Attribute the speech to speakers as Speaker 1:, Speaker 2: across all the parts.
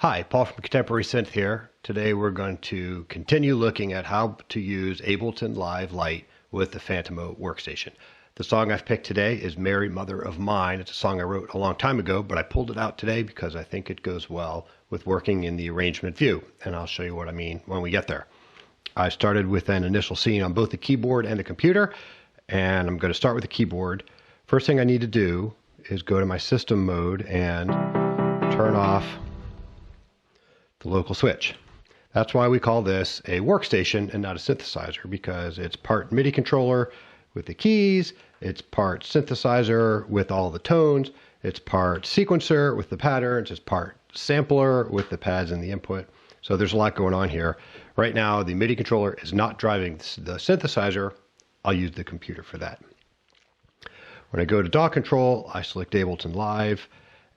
Speaker 1: Hi, Paul from Contemporary Synth here. Today we're going to continue looking at how to use Ableton Live Lite with the Fantom workstation. The song I've picked today is Mary Mother of Mine. It's a song I wrote a long time ago, but I pulled it out today because I think it goes well with working in the arrangement view, and I'll show you what I mean when we get there. I started with an initial scene on both the keyboard and the computer, and I'm going to start with the keyboard. First thing I need to do is go to my system mode and turn off the local switch. That's why we call this a workstation and not a synthesizer, because it's part MIDI controller with the keys, it's part synthesizer with all the tones, it's part sequencer with the patterns, it's part sampler with the pads and the input. So there's a lot going on here. Right now the MIDI controller is not driving the synthesizer. I'll use the computer for that. When I go to DAW control, I select Ableton Live,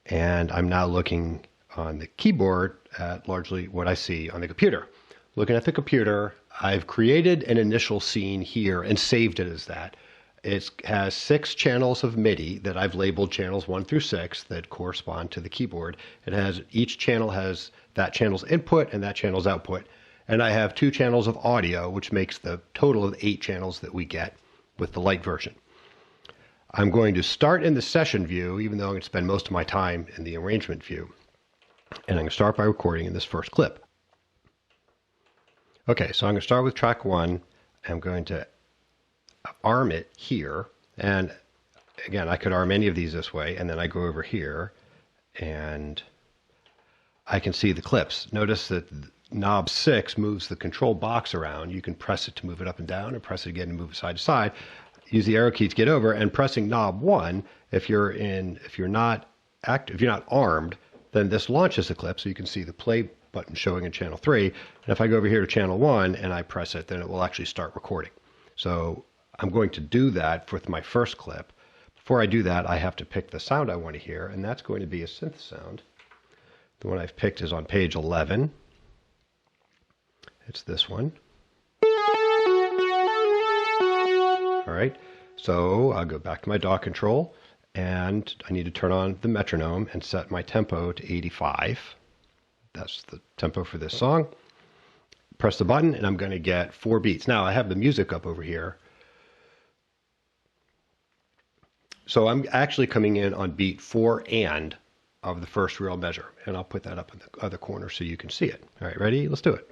Speaker 1: and I'm now looking on the keyboard at largely what I see on the computer. Looking at the computer, I've created an initial scene here and saved it as that. It has 6 channels of MIDI that I've labeled channels 1 through 6 that correspond to the keyboard. It has, each channel has that channel's input and that channel's output. And I have 2 channels of audio, which makes the total of 8 channels that we get with the Lite version. I'm going to start in the session view, even though I'm going to spend most of my time in the arrangement view. And I'm going to start by recording in this first clip. Okay, so I'm going to start with track 1. I'm going to arm it here. And again, I could arm any of these this way, and then I go over here and I can see the clips. Notice that knob 6 moves the control box around. You can press it to move it up and down, and press it again to move it side to side. Use the arrow key to get over, and pressing knob 1, if you're not armed, then this launches the clip, so you can see the play button showing in channel 3. And if I go over here to channel 1 and I press it, then it will actually start recording. So I'm going to do that with my first clip. Before I do that, I have to pick the sound I want to hear, and that's going to be a synth sound. The one I've picked is on page 11. It's this one. All right, so I'll go back to my DAW control, and I need to turn on the metronome and set my tempo to 85. That's the tempo for this song. Press the button, and I'm going to get 4 beats. Now, I have the music up over here. So I'm actually coming in on beat 4 and of the first real measure, and I'll put that up in the other corner so you can see it. All right, ready? Let's do it.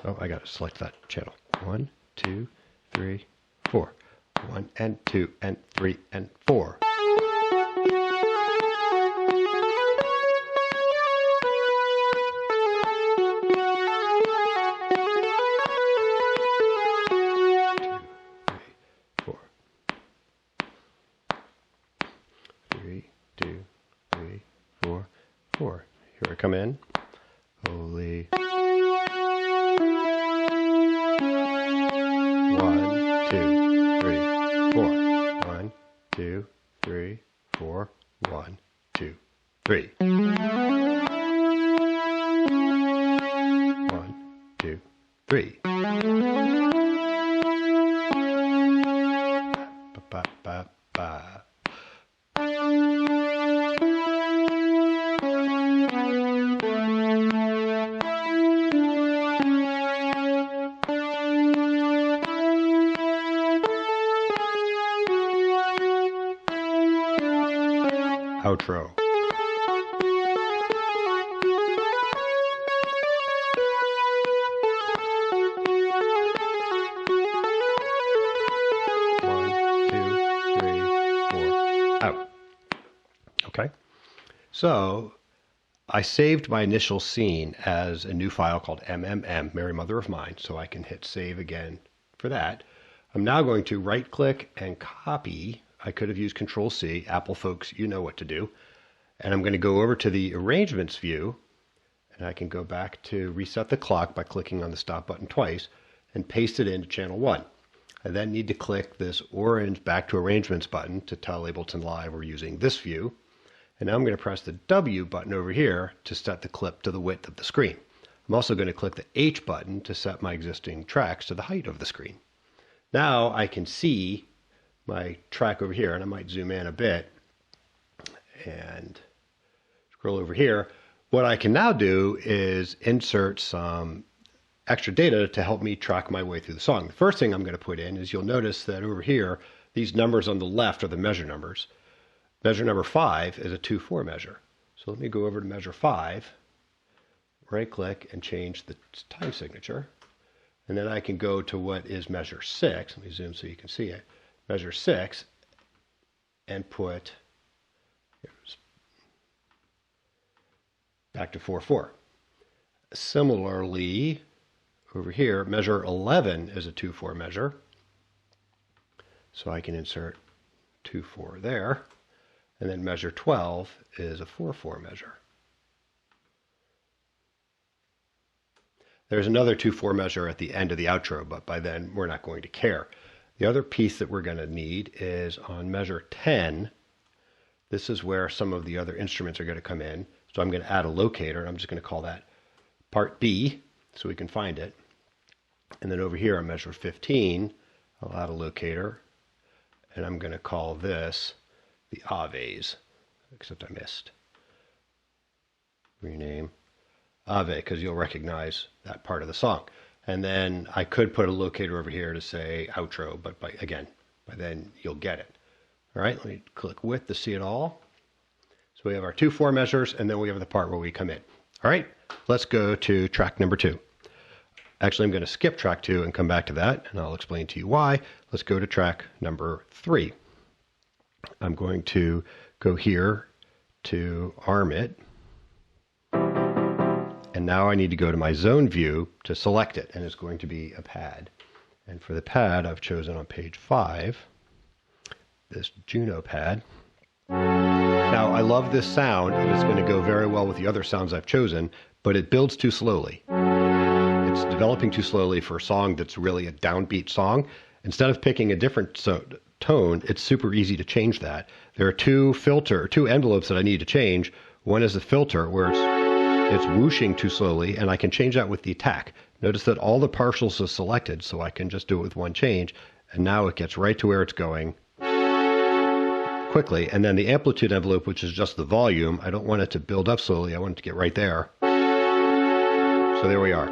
Speaker 1: Oh, I got to select that channel. 1, 2, 3, 4. 1 and 2 and 3 and 4. Here I come in. Holy. 1, 2, 3, 4. 1, 2, 3, 4. 1, 2, 3. 1, 2, 3. Ba, ba, ba, ba. Outro. Out. Okay. So I saved my initial scene as a new file called MMM, Mary Mother of Mine, so I can hit save again for that. I'm now going to right click and copy. I could have used Control C. Apple folks, you know what to do. And I'm going to go over to the arrangements view, and I can go back to reset the clock by clicking on the stop button twice and paste it into channel 1. I then need to click this orange back to arrangements button to tell Ableton Live we're using this view. And now I'm going to press the W button over here to set the clip to the width of the screen. I'm also going to click the H button to set my existing tracks to the height of the screen. Now I can see my track over here, and I might zoom in a bit and scroll over here. What I can now do is insert some extra data to help me track my way through the song. The first thing I'm going to put in is you'll notice that over here, these numbers on the left are the measure numbers. Measure number 5 is a 2/4 measure. So let me go over to measure 5, right click and change the time signature. And then I can go to what is measure 6. Let me zoom so you can see it. Measure 6 and put back to 4/4. Similarly, over here, measure 11 is a 2/4 measure. So I can insert 2/4 there. And then measure 12 is a 4/4 measure. There's another 2/4 measure at the end of the outro, but by then we're not going to care. The other piece that we're going to need is on measure 10. This is where some of the other instruments are going to come in. So I'm going to add a locator. I'm just going to call that part B so we can find it. And then over here on measure 15, I'll add a locator. And I'm going to call this the Aves, except I missed. Rename Ave, because you'll recognize that part of the song. And then I could put a locator over here to say outro, but by then you'll get it. All right, let me click width to see it all. So we have our 2/4 measures, and then we have the part where we come in. All right, let's go to track number 2. Actually, I'm going to skip track 2 and come back to that, and I'll explain to you why. Let's go to track number 3. I'm going to go here to arm it. And now I need to go to my zone view to select it, and it's going to be a pad. And for the pad, I've chosen on page 5, this Juno pad. Now, I love this sound, and it's going to go very well with the other sounds I've chosen, but it builds too slowly. It's developing too slowly for a song that's really a downbeat song. Instead of picking a different tone, it's super easy to change that. There are two envelopes that I need to change. One is the filter, where it's whooshing too slowly, and I can change that with the attack. Notice that all the partials are selected, so I can just do it with one change, and now it gets right to where it's going quickly. And then the amplitude envelope, which is just the volume, I don't want it to build up slowly. I want it to get right there. So there we are.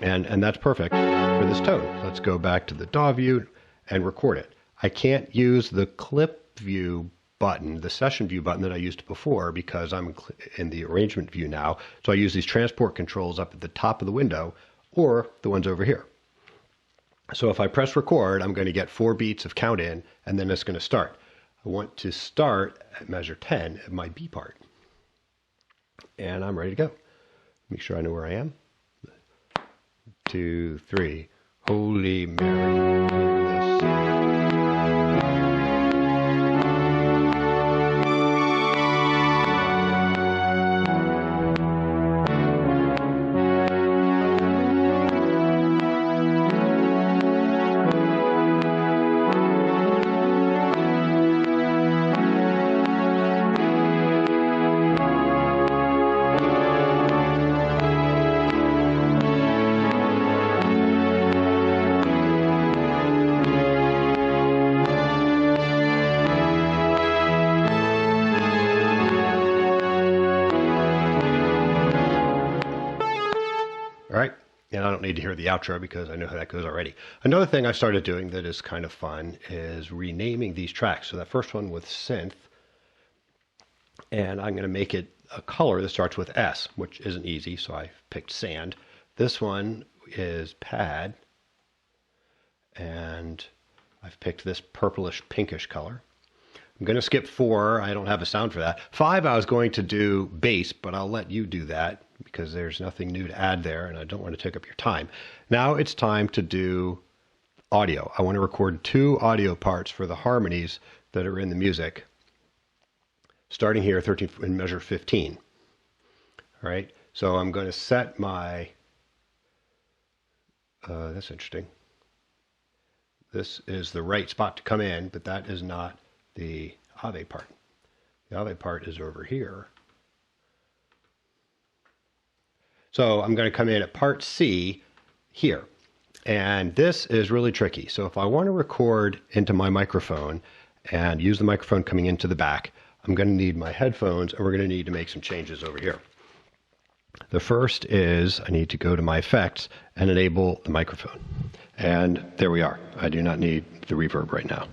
Speaker 1: And that's perfect for this tone. Let's go back to the DAW view and record it. I can't use the clip view button, the session view button that I used before, because I'm in the arrangement view now. So I use these transport controls up at the top of the window, or the ones over here. So if I press record, I'm going to get 4 beats of count in, and then it's going to start. I want to start at measure 10 at my B part. And I'm ready to go. Make sure I know where I am. 2, 3. Holy Mary, hear this. All right, and I don't need to hear the outro because I know how that goes already. Another thing I started doing that is kind of fun is renaming these tracks. So that first one with Synth, and I'm going to make it a color that starts with S, which isn't easy, so I picked sand. This one is pad, and I've picked this purplish pinkish color. I'm going to skip 4. I don't have a sound for that. 5, I was going to do bass, but I'll let you do that because there's nothing new to add there, and I don't want to take up your time. Now it's time to do audio. I want to record 2 audio parts for the harmonies that are in the music, starting here in measure 15. All right, so I'm going to set my, that's interesting. This is the right spot to come in, but that is not the Ave part. The Ave part is over here. So I'm going to come in at part C here. And this is really tricky. So if I want to record into my microphone and use the microphone coming into the back, I'm going to need my headphones, and we're going to need to make some changes over here. The first is I need to go to my effects and enable the microphone. And there we are. I do not need the reverb right now.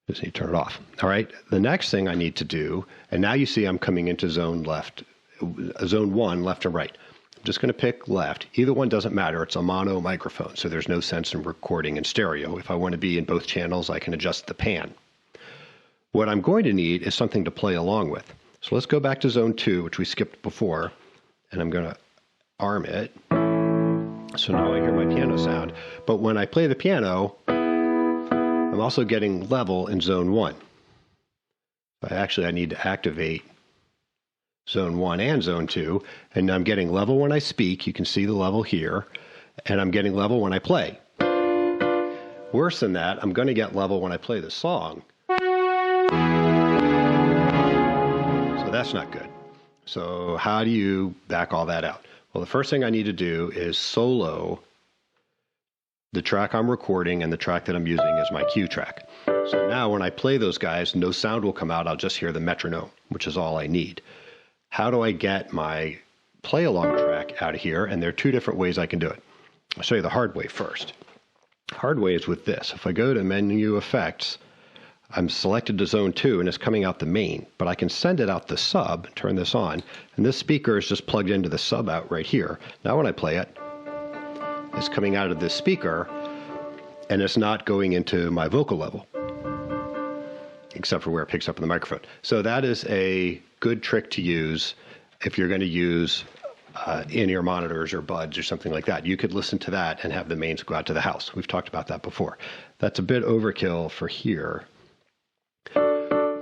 Speaker 1: Just need to turn it off. All right. The next thing I need to do, and now you see I'm coming into zone 1, left and right. I'm just going to pick left. Either one doesn't matter. It's a mono microphone, so there's no sense in recording in stereo. If I want to be in both channels, I can adjust the pan. What I'm going to need is something to play along with. So let's go back to zone 2, which we skipped before, and I'm going to arm it. So now I hear my piano sound. But when I play the piano, I'm also getting level in zone 1. I need to activate zone 1 and zone 2, and I'm getting level when I speak. You can see the level here, and I'm getting level when I play. Worse than that, I'm going to get level when I play the song. So that's not good. So how do you back all that out? Well, the first thing I need to do is solo the track I'm recording, and the track that I'm using is my cue track. So now when I play those guys, no sound will come out. I'll just hear the metronome, which is all I need. How do I get my play along track out of here? And there are two different ways I can do it. I'll show you the hard way first. Hard way is with this. If I go to menu effects, I'm selected to zone 2 and it's coming out the main, but I can send it out the sub, turn this on, and this speaker is just plugged into the sub out right here. Now when I play it, it's coming out of this speaker and it's not going into my vocal level, except for where it picks up in the microphone. So that is a good trick to use if you're going to use in-ear monitors or buds or something like that. You could listen to that and have the mains go out to the house. We've talked about that before. That's a bit overkill for here.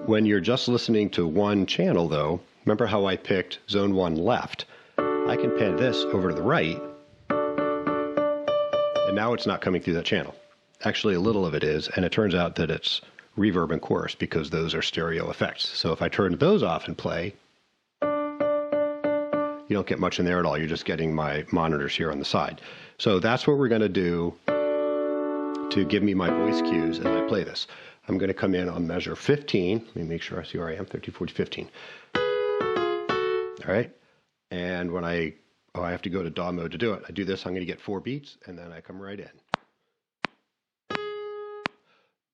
Speaker 1: When you're just listening to one channel, though, remember how I picked zone 1 left? I can pan this over to the right, and now it's not coming through that channel. Actually, a little of it is, and it turns out that it's reverb and chorus because those are stereo effects. So if I turn those off and play, you don't get much in there at all. You're just getting my monitors here on the side. So that's what we're going to do to give me my voice cues as I play this. I'm going to come in on measure 15. Let me make sure I see where I am, 30, 40, 15. All right. And when I have to go to DAW mode to do it. I do this, I'm going to get 4 beats, and then I come right in.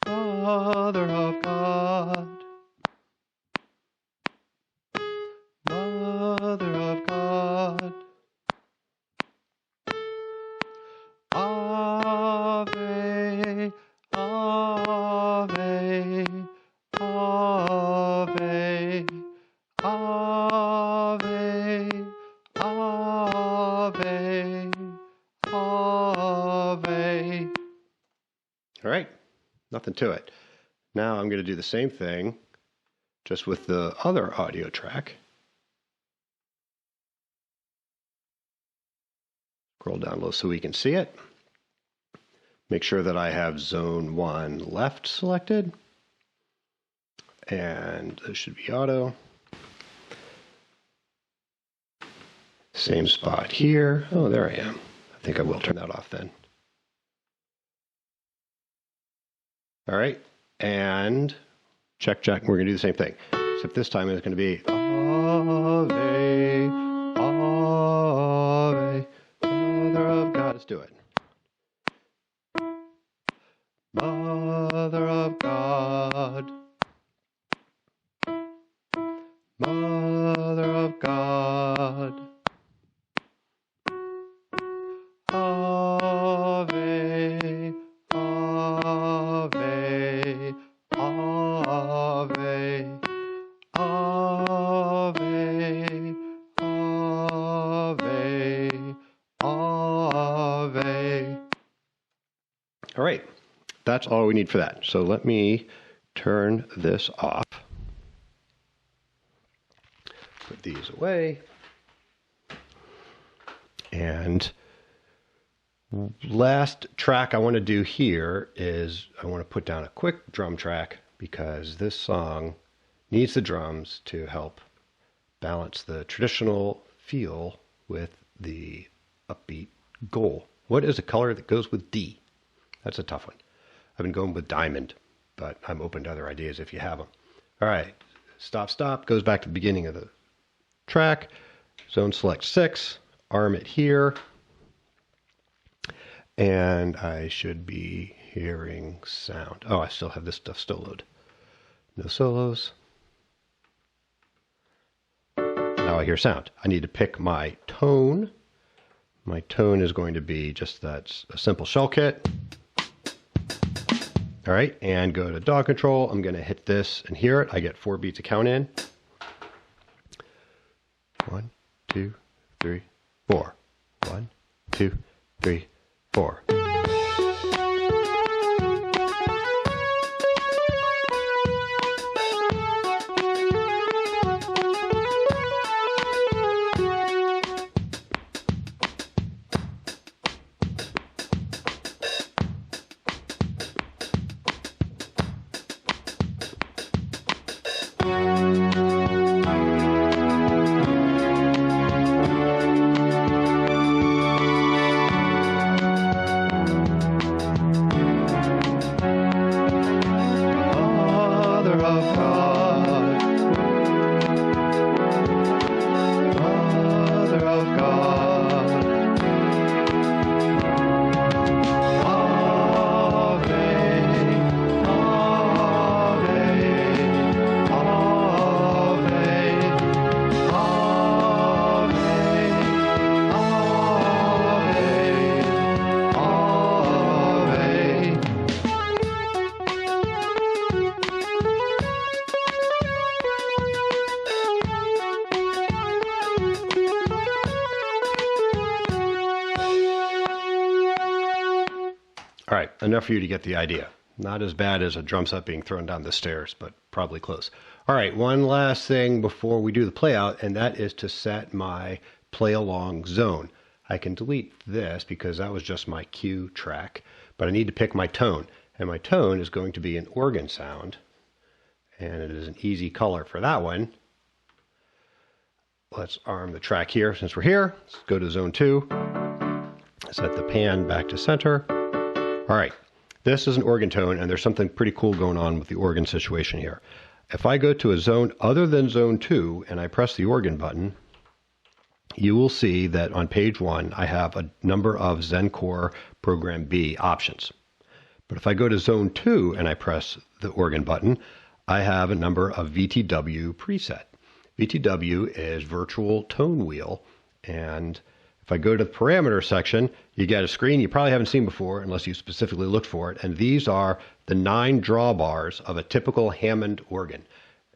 Speaker 1: Mother of God, Mother of God, Ave, Ave, Ave, Ave, Ave, Ave. All right, nothing to it. Now I'm going to do the same thing, just with the other audio track. Scroll down low so we can see it. Make sure that I have zone 1 left selected. And this should be auto. Same spot here. Oh, there I am. I think I will turn that off then. All right. And check, check. We're going to do the same thing. Except this time it's going to be Ave, Ave, Mother of God. Let's do it. Mother of God, Mother of God, Ave, Ave, Ave, Ave, Ave, Ave. All right. That's all we need for that. So let me turn this off. Put these away. And last track I want to do here is I want to put down a quick drum track because this song needs the drums to help balance the traditional feel with the upbeat goal. What is a color that goes with D? That's a tough one. I've been going with diamond, but I'm open to other ideas if you have them. All right, stop, stop, goes back to the beginning of the track. zone select 6, arm it here, and I should be hearing sound. Oh, I still have this stuff soloed. No solos. Now I hear sound. I need to pick my tone. My tone is going to be just that, a simple shell kit. All right, and go to dog control. I'm going to hit this and hear it. I get 4 beats of count in. 1, 2, 3, 4. 1, 2, 3, 4. All right, enough for you to get the idea. Not as bad as a drum set being thrown down the stairs, but probably close. All right, one last thing before we do the play out, and that is to set my play along zone. I can delete this because that was just my cue track, but I need to pick my tone. And my tone is going to be an organ sound, and it is an easy color for that one. Let's arm the track here since we're here. Let's go to zone 2. Set the pan back to center. All right, this is an organ tone, and there's something pretty cool going on with the organ situation here. If I go to a zone other than zone 2 and I press the organ button, you will see that on page 1 I have a number of Zencore Program B options. But if I go to zone 2 and I press the organ button, I have a number of VTW preset. VTW is virtual tone wheel, and if I go to the parameter section, you get a screen you probably haven't seen before unless you specifically looked for it, and these are the 9 drawbars of a typical Hammond organ.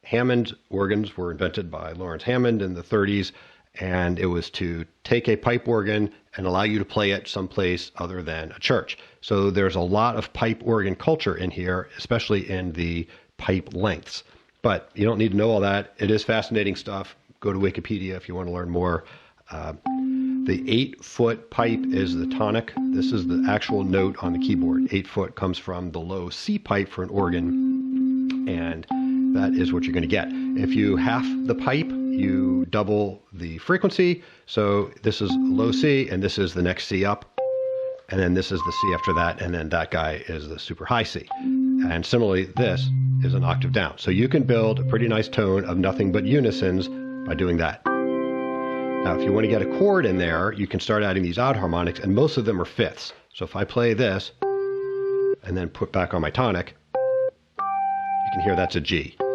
Speaker 1: Hammond organs were invented by Lawrence Hammond in the 30s, and it was to take a pipe organ and allow you to play it someplace other than a church. So there's a lot of pipe organ culture in here, especially in the pipe lengths. But you don't need to know all that. It is fascinating stuff. Go to Wikipedia if you want to learn more. The 8-foot pipe is the tonic. This is the actual note on the keyboard. 8-foot comes from the low C pipe for an organ, and that is what you're going to get. If you half the pipe, you double the frequency. So this is low C, and this is the next C up, and then this is the C after that, and then that guy is the super high C. And similarly, this is an octave down. So you can build a pretty nice tone of nothing but unisons by doing that. Now, if you want to get a chord in there, you can start adding these odd harmonics, and most of them are fifths. So if I play this and then put back on my tonic, you can hear that's a G. So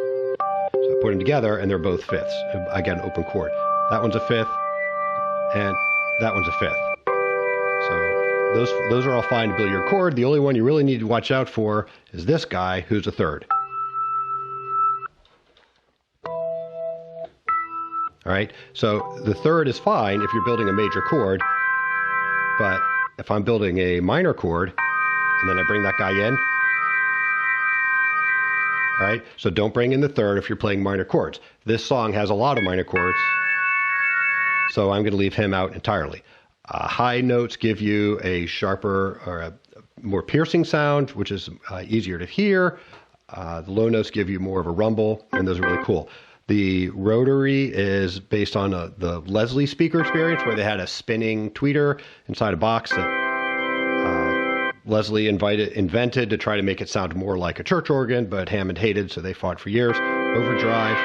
Speaker 1: I put them together, and they're both fifths. I get an open chord. That one's a fifth, and that one's a fifth. So those are all fine to build your chord. The only one you really need to watch out for is this guy, who's a third. All right, so the third is fine if you're building a major chord, but if I'm building a minor chord and then I bring that guy in, all right, so don't bring in the third if you're playing minor chords. This song has a lot of minor chords, so I'm going to leave him out entirely. High notes give you a sharper or a more piercing sound, which is easier to hear. The low notes give you more of a rumble, and those are really cool. The rotary is based on the Leslie speaker experience, where they had a spinning tweeter inside a box that Leslie invented to try to make it sound more like a church organ, but Hammond hated, so they fought for years. Overdrive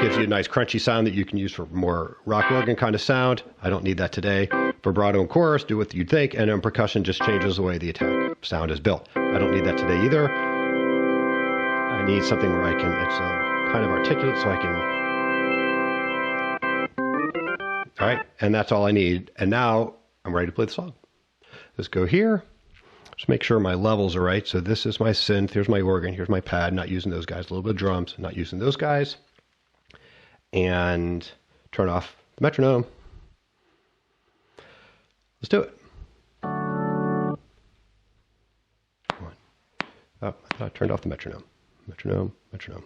Speaker 1: Gives you a nice crunchy sound that you can use for more rock organ kind of sound. I don't need that today. Vibrato and chorus, do what you'd think, and then percussion just changes the way the attack sound is built. I don't need that today either. I need something where I can, it's kind of articulate so I can, all right, and that's all I need. And now I'm ready to play the song. Let's go here. Just make sure my levels are right. So this is my synth, here's my organ, here's my pad, not using those guys, a little bit of drums, not using those guys. And turn off the metronome. Let's do it. Come on. Oh, I thought I turned off the metronome. Metronome, metronome.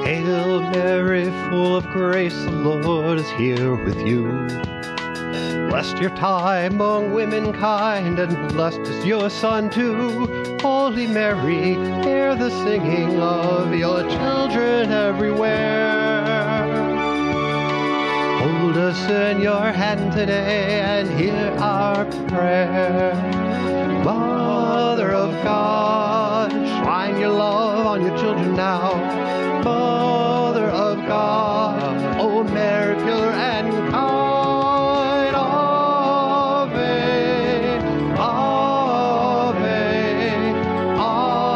Speaker 1: Hail Mary, full of grace, the Lord is here with you. Blessed your time among womankind, and blessed is your son too. Holy Mary, hear the singing of your children everywhere. Hold us in your hand today and hear our prayer. Mother of God, shine your love on your children now. Mother of God, O Mary, pure and kind, Ave, Ave, Ave.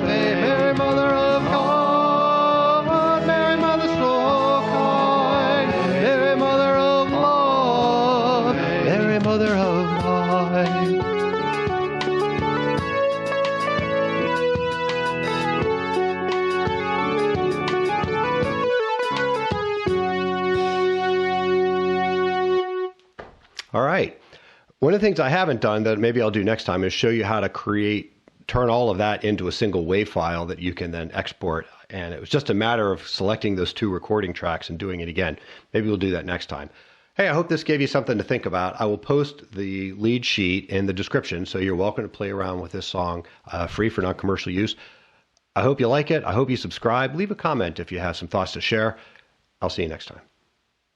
Speaker 1: Mary, Mother of God, Mary, Mother so kind, Mary, Mother of love, Mary, Mother of light. All right. One of the things I haven't done that maybe I'll do next time is show you how to turn all of that into a single WAV file that you can then export. And it was just a matter of selecting those two recording tracks and doing it again. Maybe we'll do that next time. Hey, I hope this gave you something to think about. I will post the lead sheet in the description, so you're welcome to play around with this song free for non-commercial use. I hope you like it. I hope you subscribe. Leave a comment if you have some thoughts to share. I'll see you next time.